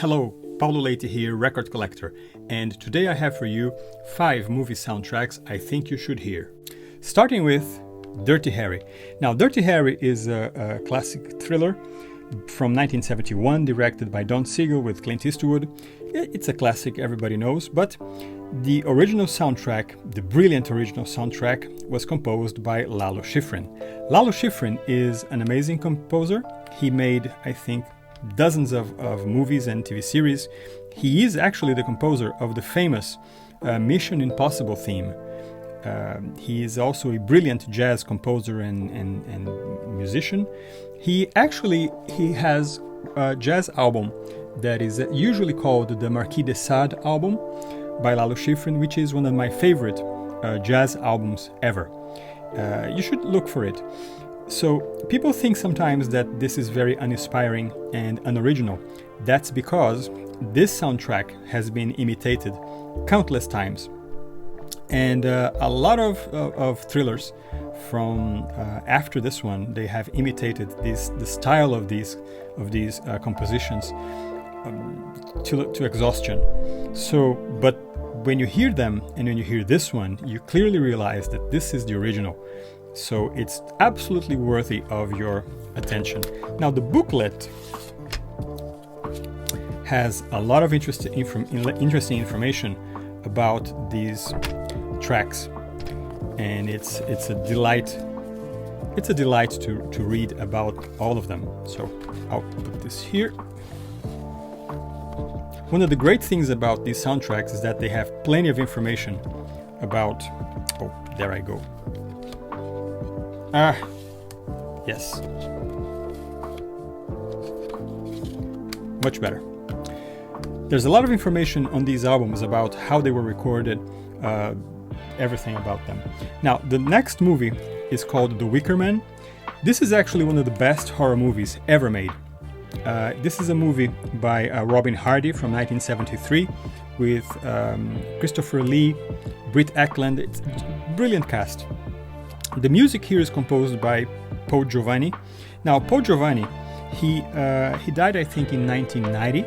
Hello, Paulo Leite here, record collector, and today I have for you 5 movie soundtracks I think you should hear. Starting with Dirty Harry. Now, Dirty Harry is a classic thriller from 1971, directed by Don Siegel with Clint Eastwood. It's a classic everybody knows, but the original soundtrack, the brilliant original soundtrack, was composed by Lalo Schifrin. Lalo Schifrin is an amazing composer. He made, I think, dozens of movies and TV series. He is actually the composer of the famous Mission Impossible theme. He is also a brilliant jazz composer and musician. He has a jazz album that is usually called the Marquis de Sade album by Lalo Schifrin, which is one of my favorite jazz albums ever. You should look for it. So people think sometimes that this is very uninspiring and unoriginal. That's because this soundtrack has been imitated countless times. And a lot of thrillers from after this one, they have imitated the style of these compositions to exhaustion. So, but when you hear them and when you hear this one, you clearly realize that this is the original. So it's absolutely worthy of your attention. Now, the booklet has a lot of interesting information about these tracks, and it's a delight. It's a delight to read about all of them. So I'll put this here. One of the great things about these soundtracks is that they have plenty of information about. Oh, there I go. Yes. Much better. There's a lot of information on these albums about how they were recorded, everything about them. Now, the next movie is called The Wicker Man. This is actually one of the best horror movies ever made. This is a movie by Robin Hardy from 1973 with Christopher Lee, Britt Eklund. It's a brilliant cast. The music here is composed by Paul Giovanni. Now, Paul Giovanni, he died, I think, in 1990,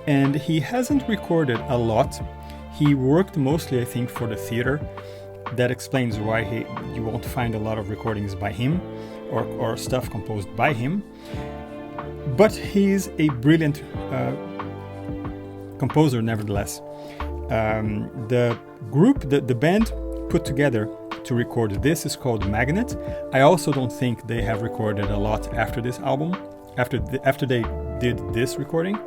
and he hasn't recorded a lot. He worked mostly, I think, for the theater. That explains why you won't find a lot of recordings by him or stuff composed by him. But he is a brilliant composer, nevertheless. The group, the band put together to record this is called Magnet. I also don't think they have recorded a lot after this album, after they did this recording.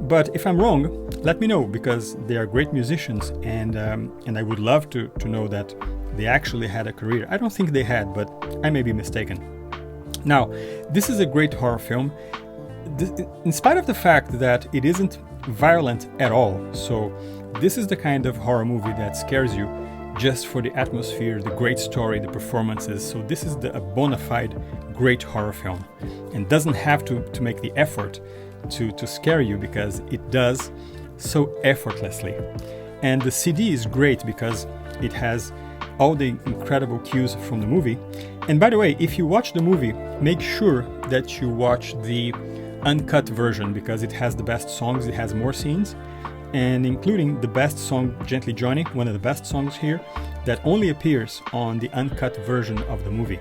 But if I'm wrong, let me know, because they are great musicians, and I would love to know that they actually had a career. I don't think they had, but I may be mistaken. Now, this is a great horror film, in spite of the fact that it isn't violent at all. So this is the kind of horror movie that scares you just for the atmosphere, the great story, the performances. So this is a bona fide great horror film, and doesn't have to make the effort to scare you, because it does so effortlessly. And the CD is great because it has all the incredible cues from the movie. And by the way, if you watch the movie, make sure that you watch the uncut version, because it has the best songs, it has more scenes, and including the best song, Gently Johnny, one of the best songs here, that only appears on the uncut version of the movie.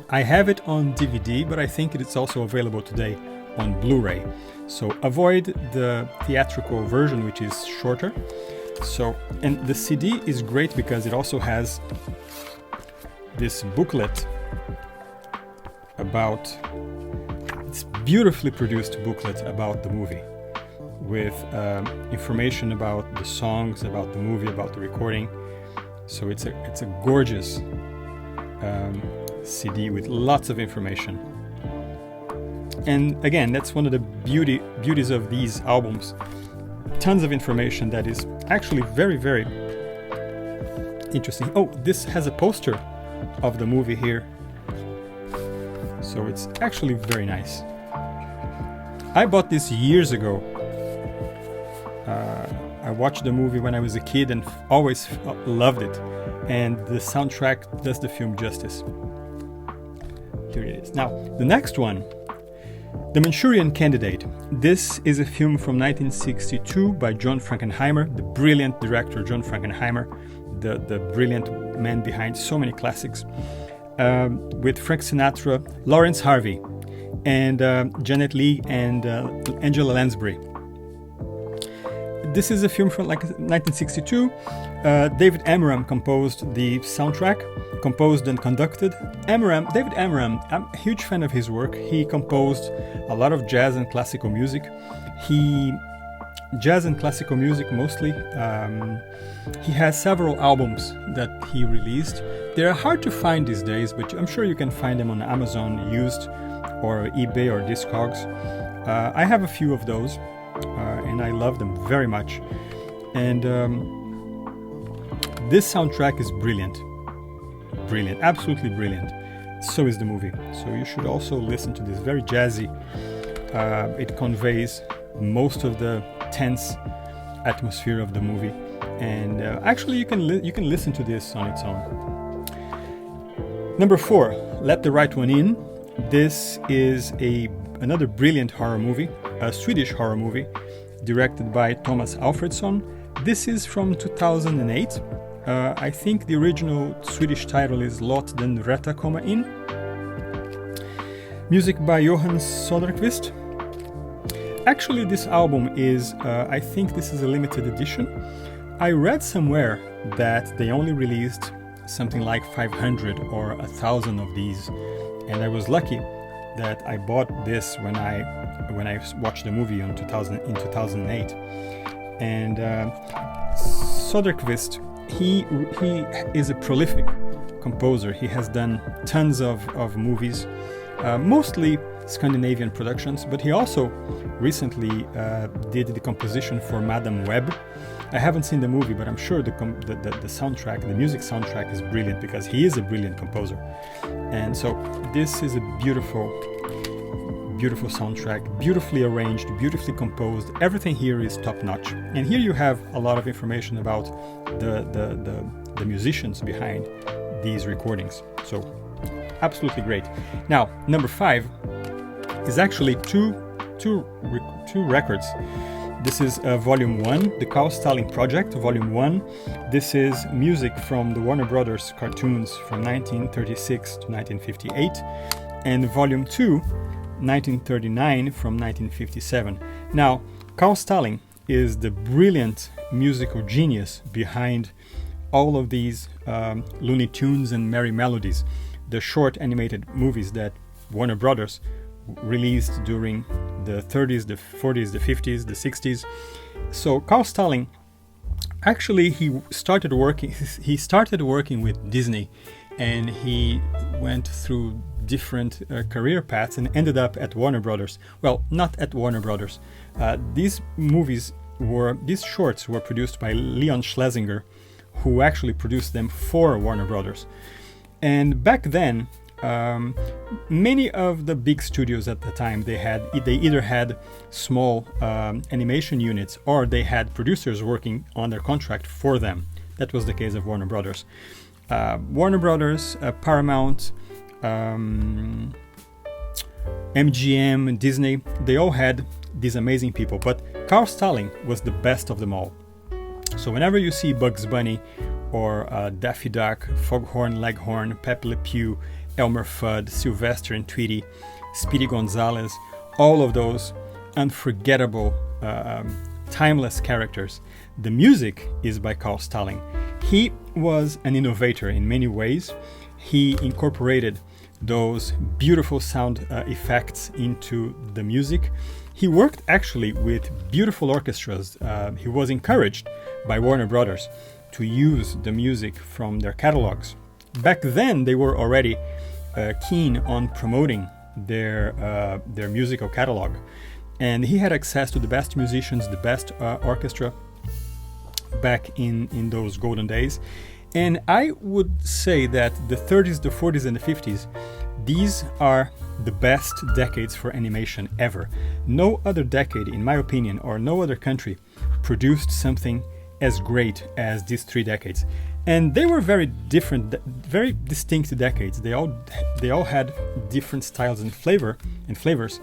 I have it on DVD, but I think it's also available today on Blu-ray. So avoid the theatrical version, which is shorter. So, and the CD is great because it also has this booklet about, it's beautifully produced booklet about the movie, with information about the songs, about the movie, about the recording. So it's a gorgeous CD with lots of information. And again, that's one of the beauties of these albums. Tons of information that is actually very, very interesting. Oh, this has a poster of the movie here. So it's actually very nice. I bought this years ago. I watched the movie when I was a kid and always loved it. And the soundtrack does the film justice. Here it is. Now, the next one The Manchurian Candidate. This is a film from 1962 by John Frankenheimer, the brilliant director John Frankenheimer, the brilliant man behind so many classics, with Frank Sinatra, Lawrence Harvey, and Janet Leigh and Angela Lansbury. This is a film from 1962. David Amram composed the soundtrack, composed and conducted. David Amram, I'm a huge fan of his work. He composed a lot of jazz and classical music. Jazz and classical music mostly. He has several albums that he released. They are hard to find these days, but I'm sure you can find them on Amazon used or eBay or Discogs. I have a few of those. And I love them very much. And this soundtrack is brilliant. Brilliant, absolutely brilliant. So is the movie. So you should also listen to this. Very jazzy. It conveys most of the tense atmosphere of the movie. And actually, you can listen to this on its own. Number 4, Let the Right One In. This is another brilliant horror movie, a Swedish horror movie, directed by Thomas Alfredson. This is from 2008. I think the original Swedish title is Låt den rätta komma in. Music by Johan Söderqvist. Actually, this album is, I think this is a limited edition. I read somewhere that they only released something like 500 or 1,000 of these, and I was lucky that I bought this when I watched the movie in 2008. And Söderqvist, he is a prolific composer. He has done tons of movies, mostly Scandinavian productions, but he also recently did the composition for Madame Web. I haven't seen the movie, but I'm sure the soundtrack, the music soundtrack is brilliant because he is a brilliant composer. And so this is a beautiful soundtrack, beautifully arranged, beautifully composed. Everything here is top-notch. And here you have a lot of information about the musicians behind these recordings. So absolutely great. Now, number 5 is actually two records. This is Volume 1, the Carl Stalling Project, Volume 1. This is music from the Warner Brothers cartoons from 1936 to 1958. And Volume 2, 1939 from 1957. Now, Carl Stalling is the brilliant musical genius behind all of these Looney Tunes and Merry Melodies, the short animated movies that Warner Brothers released during the 30s, the 40s, the 50s, the 60s. So Carl Stalling, actually he started working with Disney, and he went through different career paths and ended up at Warner Brothers. Well, not at Warner Brothers. These shorts were produced by Leon Schlesinger, who actually produced them for Warner Brothers. And back then, many of the big studios at the time, they either had small animation units, or they had producers working on their contract for them. That was the case of Warner Brothers. Warner Brothers, Paramount, MGM, Disney, they all had these amazing people, but Carl Stalling was the best of them all. So whenever you see Bugs Bunny or Daffy Duck, Foghorn Leghorn, Pepe Le Pew, Elmer Fudd, Sylvester and Tweety, Speedy Gonzales, all of those unforgettable, timeless characters, the music is by Carl Stalling. He was an innovator in many ways. He incorporated those beautiful sound effects into the music. He worked actually with beautiful orchestras. He was encouraged by Warner Brothers to use the music from their catalogs. Back then, they were already keen on promoting their musical catalog, and he had access to the best musicians, the best orchestra back in those golden days. And I would say that the 30s, the 40s, and the 50s, these are the best decades for animation ever. No other decade, in my opinion, or no other country produced something as great as these 3 decades. And they were very different, very distinct decades. They all had different styles and flavors.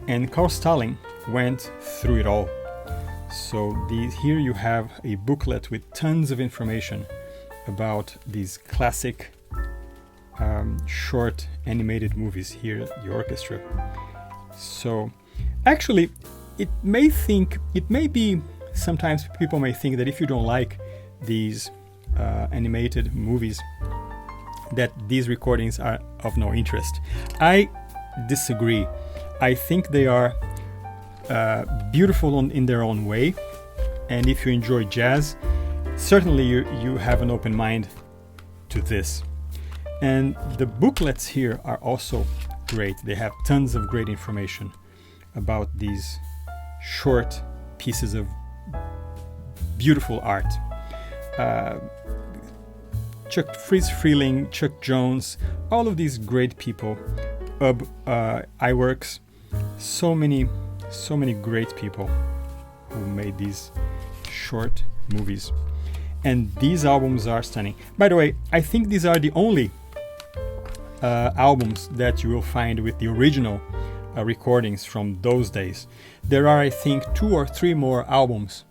And Carl Stalling went through it all. So here you have a booklet with tons of information about these classic short animated movies here at the orchestra. So actually, it may be, sometimes people may think that if you don't like these animated movies, that these recordings are of no interest. I disagree. I think they are beautiful in their own way, and if you enjoy jazz, certainly you have an open mind to this. And the booklets here are also great. They have tons of great information about these short pieces beautiful art. Fritz Freeling, Chuck Jones, all of these great people, iWorks, so many great people who made these short movies. And these albums are stunning. By the way, I think these are the only albums that you will find with the original recordings from those days. There are, I think, 2 or 3 more albums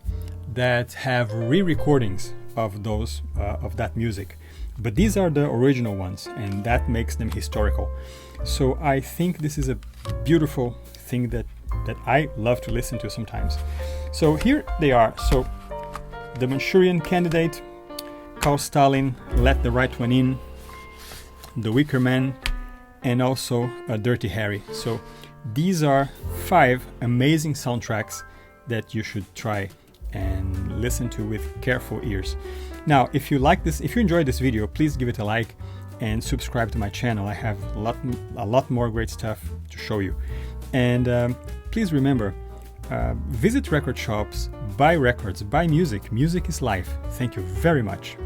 that have re-recordings of those of that music, but these are the original ones, and that makes them historical. So I think this is a beautiful thing that I love to listen to sometimes. So here they are. So the Manchurian Candidate, Carl Stalling, Let the Right One In, The Wicker Man, and also Dirty Harry. So these are 5 amazing soundtracks that you should try and listen to with careful ears. Now, if you enjoyed this video, please give it a like and subscribe to my channel. I have a lot more great stuff to show you. And please remember, visit record shops, buy records, buy music. Music is life. Thank you very much.